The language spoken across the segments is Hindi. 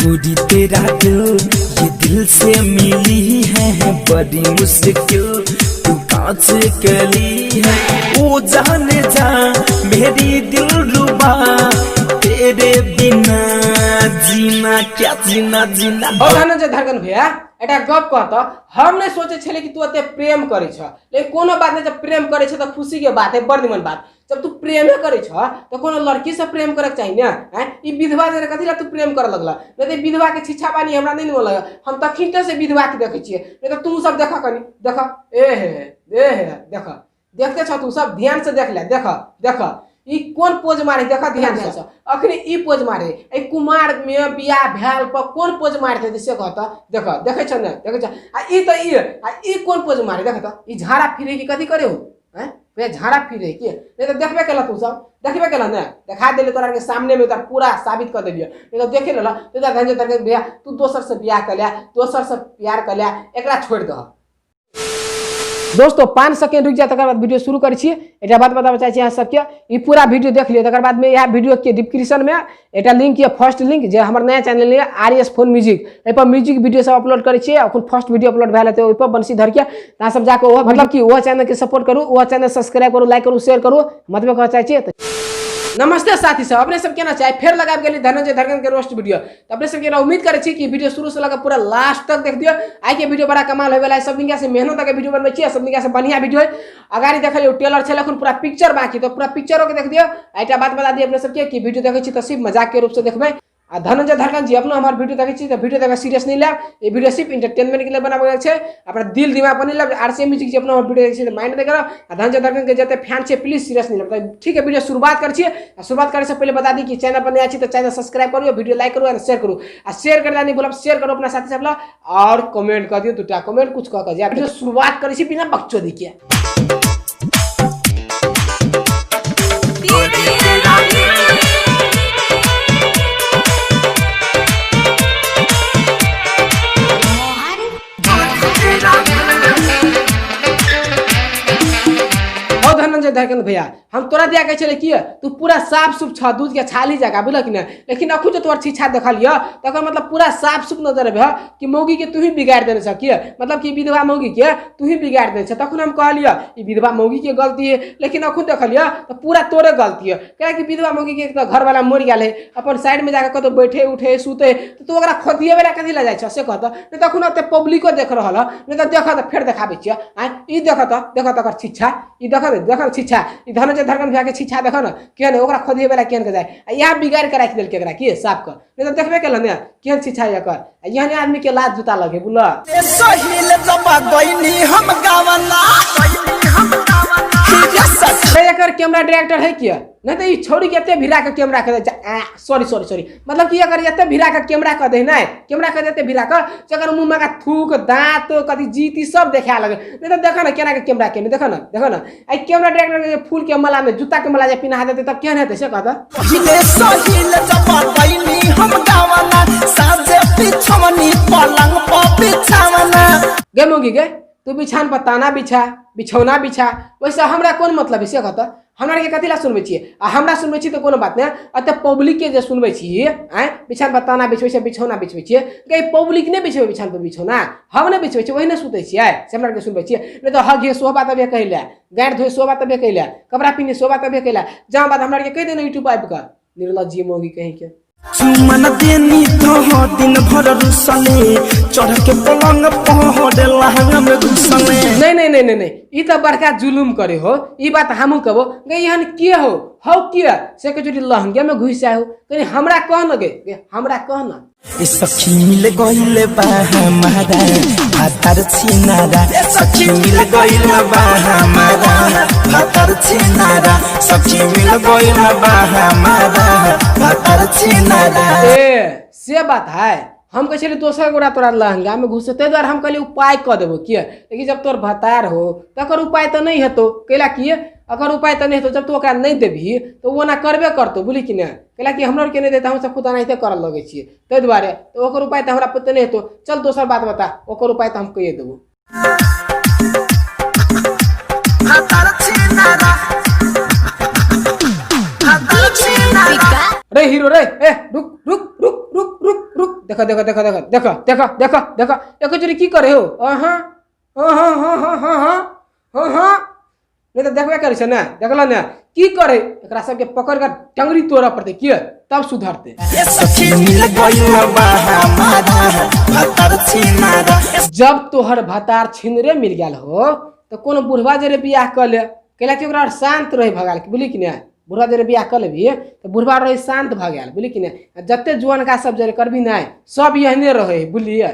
पूरी तेरा दिल ये दिल से मिली है बड़ी मुश्किल तू कहाँ से कली है ओ जाने जा मेरी दिल रुबा तेरे बिना जीना क्या जीना जीना। धड़कन भैया एटा गप कहता हम नहीं सोचे छले कि तू अते प्रेम करे छ लेकिन कोनो बात नहीं जब प्रेम करे छ त खुशी के बात है बड़ निमन बात जब तू प्रेम करे छ तो कोनो लड़की से प्रेम करे चाहिए ना हैं ई विधवा जे कथि ला तू प्रेम करे लगला नहीं तो विधवा के छिछा पानी हमरा नहीं निमन लगे हम त खींचे से विधवा के देखे छिए नहीं तो तू सब देखा कनी देख ए हे देख देखते छ तू सब ध्यान से देख ले देख ई कौन पोज मारे देखा ध्यान से अखनी ई पोज मारे ए कुमार में बियाह भैल पर कौन पोज मारते से कहता देख देखे छ न देखे छ आ ई कौन पोज मारे देख त ई झाड़ा फिरे की कथि करे हो हैं वे झाड़ा फिरे की नहीं तो देखबे केला तू सब देखबे केला न दिखा देले तोरा के सामने में तोरा पूरा साबित कर देलियो नहीं तो देखे लेला तो धंजे धरके बियाह तू दोसर से बियाह कर लिया दोसर से प्यार कर लिया एकरा छोड़ दो। दोस्तों 5 सेकंड रुक जाए तक बाद वीडियो शुरू कर छिए बात बताबे चाहे यहाँ सबके ये पूरा वीडियो देख लियो तक बाद में यह वीडियो के डिस्क्रिप्शन में एटा लिंक ये फर्स्ट लिंक जो हमारे नया चैनल है RS फोन म्यूजिक पर म्यूजिक वीडियो सब अपलोड करे छिए अखन फर्स्ट वीडियो अपलोड भेल है ओइ पर बंसी धर के ता सब जाके वो मतलब कि वो चैनल के सपोर्ट करू वो चैनल सब्सक्राइब करू लाइक करू शेयर करू मतलब कह चाहे नमस्ते साथी सब अपने सब कहना चाहे फिर लगा गेली धनंजय धड़कन के रोस्ट वीडियो तो अपने सब केना उम्मीद करे छी कि वीडियो शुरू से लगा पूरा लास्ट तक देख दियो आई के वीडियो बड़ा कमाल होय वाला है सब दिन से मेहनत के वीडियो बनबै छी सब दिन से बढ़िया वीडियो है अगाड़ी देखलियो ट्रेलर छले अखन पूरा पिक्चर बाकी तो पूरा पिक्चरो के देख दियो आइटा बात बता दी अपने सब के कि वीडियो देखे छी तो सिर्फ मजाक के रूप से देखबै आ धनंजय धड़कन जी अपना हमारे वीडियो देखे छी तो वीडियो देखे सीरियस नहीं लेब ये वीडियो सिर्फ एंटरटेनमेंट के लिए बनाबे छै अपना दिल दिमाग पर नहीं लेब RC म्यूजिक जी अपना वीडियो देखे छी तो माइंड दे करो आ धनंजय धड़कन के जते फैन छे प्लीज सीरियस नहीं लेब ठीक है वीडियो शुरुआत कर छिए शुरुआत करे से पहले बता दी कि चैनल पर नया छी तो चैनल सब्सक्राइब करियो वीडियो लाइक करू और शेयर करू आ शेयर करना नहीं बोलब शेयर करो अपना साथी सब और कमेंट कर दियो दुटा कमेंट कुछ कह के वीडियो शुरुआत करे छी बिना बकचोदी के। धनंजय धड़कन भैया हम तोरा दिया के चले कि तू पूरा साफ सुफ छ दूध के छाली जगह बुझल कि ना लेकिन अखु जो तोर छिछा देखलियो तकर मतलब पूरा साफ सुफ नजर आबे कि मौगी के तू ही बिगाड़ देने छ कि मतलब कि विधवा मौगी के तू ही बिगाड़ देने छ तखन हम कहलियो ई विधवा मौगी के गलती है लेकिन अखु देखलियो तो पूरा तोरे गलती है काहे कि विधवा मौगी के तो घर वाला मर गेल है अपन साइड में जाके कतो बैठे उठे सुते तो तू ओकरा खोदिए बेरा कथि ला जाय छ से कहत नहीं तखन ओते पब्लिको देख रहल नहीं तो देख त फेर देखाबे छ आ ई देख त कर छिछा ई देख छिछा ई धनंजय धड़कन भैया के छिछा देखो ना केन ओकरा खोदिए बेला केन के जाय यहाँ बिगाड़ के राख देल के एकरा की साफ कर नहीं तो देखबे केल ने केन छिछा या कर यहाँ आदमी के लात जूता लगे बुला सहिल जमा गइनी हम गावना एकर कैमरा डायरेक्टर है क्या नहीं तो ई छोड़ी के एते भिरा के कैमरा कर सॉरी मतलब कि अगर एते भिरा के कैमरा कर दे ना कैमरा कर देते भिरा कर जकर मुंह में का थूक दांत कदी जीती सब देखा लगे नहीं तो देखो ना केना के कैमरा के देखो ना आई कैमरा डायरेक्टर के फूल के मला में जूता के मला जे पिना देते तब केन हेते से कहता सहिल जमा गइनी हम गावना साजे पिछवनी पलंग पर बिछावना गे मोगी गे तू बिछान पर ताना बिछौना बिछा वैसे हमरा कौन मतलब है से कहता हमरा के कथिला सुनबे छिए आ हमरा सुनबे छी तो कोनो बात नहीं अत पब्लिक के जे सुनबे छी बिछान पर ताना बिछबै छै बिछौना बिछबै छिए के पब्लिक ने बिछबै बिछान पर बिछौना हम ने बिछबै छी वही ने सुते छिए से हमरा के सुनबे छिए नहीं तो हग सो बात अबे कहला गाड़ धोए सो बात अबे कहला कपड़ा पीने सो बात अबे कहला जहां बात हमरा के कह देना यूट्यूब आइब कर निर्लज्जी मोगी कहीं के चुमन देनी तो दिन भर रुसले चढ़ के पलंग पहड़े लहंगा में घुसले नहीं ई तो बड़का जुलुम करे हो ई बात हमहू कहबो गे यहन के हो किया से के जोड़ी लहंगे में घुस जाए हो कहीं हमरा कह न गे हमरा कह न ए सखी मिल गइल बा हमारा हाथर छिनारा सखी मिल गइल बा हमारा हाथर छिनारा सखी मिल गइल बा हमारा हाथर छिनारा ए से बात है हम कहे दोसर गोरा तोरा लहंगा में घुसे ते द्वारा हम कहले उपाय क देबो किए लेकिन जब तोर भतार हो तकर उपाय तो नहीं हेतो कैला किए अगर उपाय तो नहीं तो जब तू ओकरा नहीं देबही तो वो ना करबे करतो बुझली कि ना कैला कि हमरा के नहीं देता हम सब खुद नहीं करल लगे छिए ते द्वारे तो ओकर उपाय तो हमरा पते नहीं हेतो चल दोसर बात बता ओकर उपाय तो हम कहिए देबो रे हीरो रे ए रुक देखो देखो देखो देखो देखो देखो देखो देखो देखो जोरी की करे हो हाँ हाँ हाँ हाँ हाँ हाँ हाँ हाँ हाँ नहीं तो देखबे करे ना देखल ना की करे एकरा सबके पकड़ कर टंगरी तोड़ा पड़ते किए तब सुधरते। जब तोहर भतार छिनरे मिल गया हो तो कोनो बुढ़वा जरे बियाह कर ले कैला कि ओकरा शांत रहे भगाल बुझली कि नहीं बुढ़वा जरे बियाह कर लेबी तो बुढ़वा रहे शांत भगाल बुझली कि नहीं जते जुआन का सब जरे करबी नहीं सब यहने रहे बुझलिए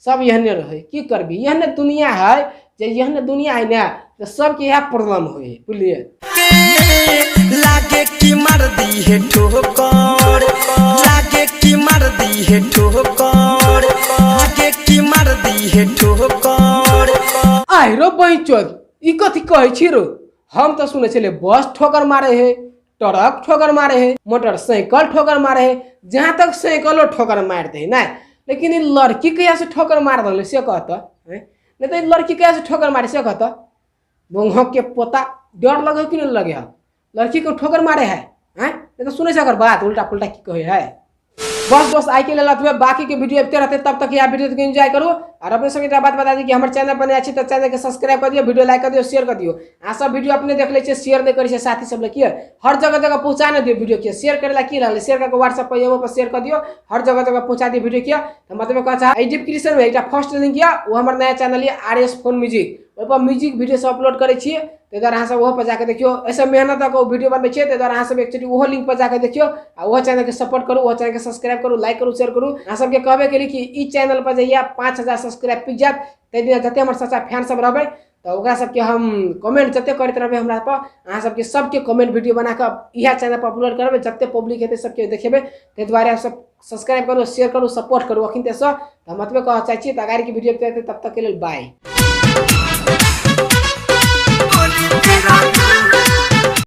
सब यहने रहे की करबी यहने दुनिया है जे यहने दुनिया है ना तो सबके यह प्रॉब्लम हो बुझलिए। लागे की मार दी है ठोकर लागे की मार दी है ठोकर लागे की मार दी है ठोकर आई रो बहिचोद ई कथी कहै छी रो हम तो सुने छले बस ठोकर मारे है ट्रक ठोकर मारे है मोटरसाइकिल ठोकर मारे है जहाँ तक साइकिलो ठोकर मारते है ना लेकिन ये लड़की कहिया से ठोकर मार दले से कहता नहीं तो लड़की कहिया से ठोकर मारे से कहता बोंघ के पोता डर लगे कि नहीं लगे है लड़की को ठोकर मारे है नहीं तो सुने से अगर बात उल्टा पुल्टा की कहे है। बस आई के लिए बाकी के वीडियो देखते रहते तब तक यह वीडियो को एंजॉय करो और अपने संगे बात बता दी कि हमारे चैनल बने अच्छी तो चैनल के सब्सक्राइब कर दियो वीडियो लाइक कर दियो शेयर कर दियो आ सब वीडियो अपने देख ले शेयर नहीं करी साथी सब किए हर जगह जगह पहुंचाने दियो वीडियो किया शेयर करे की रहा शेयर करके व्हाट्सएप पर एगो पर शेयर कर दियो हर जगह जगह पहुंचा दियो वीडियो किया तो मतलब कहा डिस्क्रिप्शन में एक फर्स्ट लिंक किया वो हमारे नया चैनल है RS फोन म्यूजिक ओहि पर म्यूजिक वीडियो सब अपलोड करे छिए ते द्वारा अहाँ सब वहाँ पर जाकर देखियो ऐसे मेहनत को वीडियो बनबे छिए ते द्वारा अहाँ सब एक्चुअली वो लिंक पर जाकर देखियो आ वो चैनल के सपोर्ट करू वो चैनल के सब्सक्राइब करू लाइक करू शेयर करू अहाँ सबके कहबे के लिए कि ई चैनल पर जहिया 5000 सब्सक्राइब पिक जात ते दिन जते हमर सच्चा फैन सब रहबे तो ओकरा सबके हम कमेंट जते करते रहबे हमरा पर अहाँ सबके सबके कमेंट वीडियो बना के इहा चैनल पर अपलोड करबे जते पब्लिक हेते सबके देखेबे ते द्वारा आप सब सब्सक्राइब करू शेयर करू सपोर्ट करू अखिन ते सब मतलब कह चाहछी त अगाड़ी की वीडियो देखते तब तक के लिए बाय।